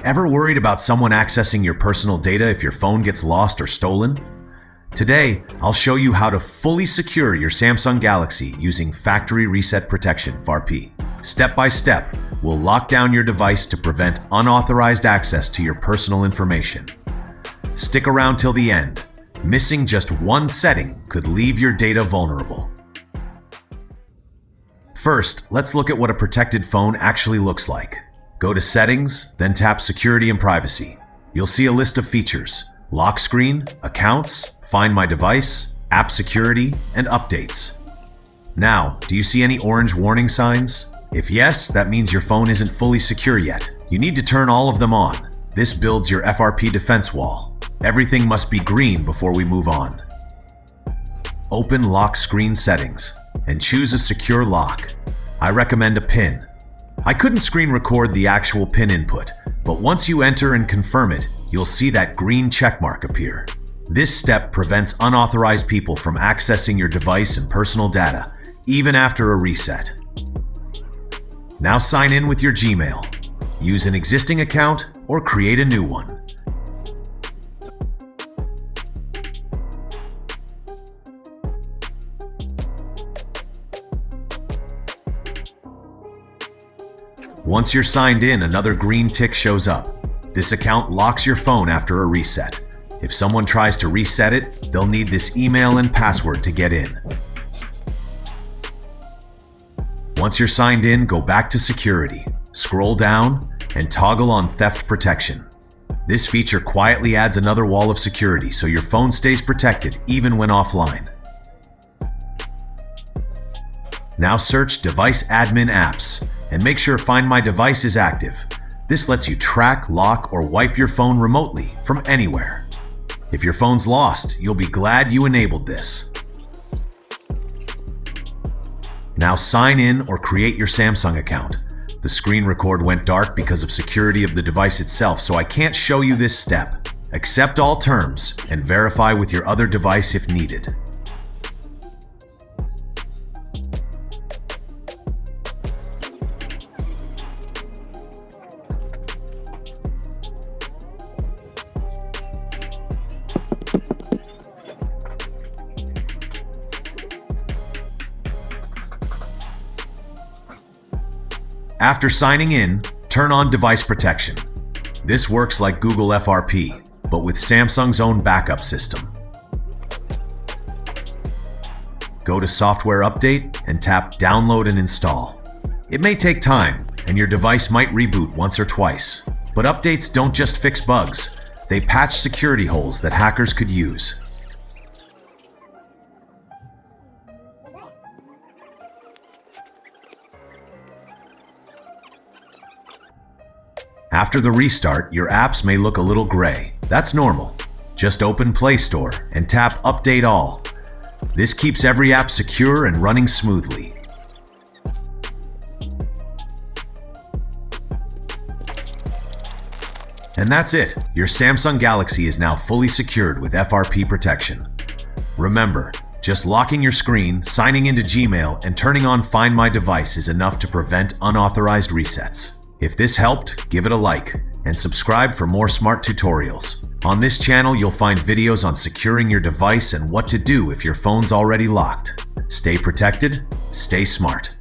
Ever worried about someone accessing your personal data if your phone gets lost or stolen? Today, I'll show you how to fully secure your Samsung Galaxy using Factory Reset Protection (FRP). Step by step, we'll lock down your device to prevent unauthorized access to your personal information. Stick around till the end. Missing just one setting could leave your data vulnerable. First, let's look at what a protected phone actually looks like. Go to Settings, then tap Security and Privacy. You'll see a list of features: lock screen, accounts, Find My Device, app security, and updates. Now, do you see any orange warning signs? If yes, that means your phone isn't fully secure yet. You need to turn all of them on. This builds your FRP defense wall. Everything must be green before we move on. Open Lock Screen Settings and choose a secure lock. I recommend a PIN. I couldn't screen record the actual PIN input, but once you enter and confirm it, you'll see that green checkmark appear. This step prevents unauthorized people from accessing your device and personal data, even after a reset. Now sign in with your Gmail. Use an existing account or create a new one. Once you're signed in, another green tick shows up. This account locks your phone after a reset. If someone tries to reset it, they'll need this email and password to get in. Once you're signed in, go back to Security, scroll down, and toggle on Theft Protection. This feature quietly adds another wall of security so your phone stays protected even when offline. Now search Device Admin Apps and make sure Find My Device is active. This lets you track, lock, or wipe your phone remotely from anywhere. If your phone's lost, you'll be glad you enabled this. Now sign in or create your Samsung account. The screen record went dark because of security of the device itself, so I can't show you this step. Accept all terms and verify with your other device if needed. After signing in, turn on Device Protection. This works like Google FRP, but with Samsung's own backup system. Go to Software Update and tap Download and Install. It may take time, and your device might reboot once or twice. But updates don't just fix bugs, they patch security holes that hackers could use. After the restart, your apps may look a little gray. That's normal. Just open Play Store and tap Update All. This keeps every app secure and running smoothly. And that's it. Your Samsung Galaxy is now fully secured with FRP protection. Remember, just locking your screen, signing into Gmail, and turning on Find My Device is enough to prevent unauthorized resets. If this helped, give it a like and subscribe for more smart tutorials. On this channel, you'll find videos on securing your device and what to do if your phone's already locked. Stay protected, stay smart.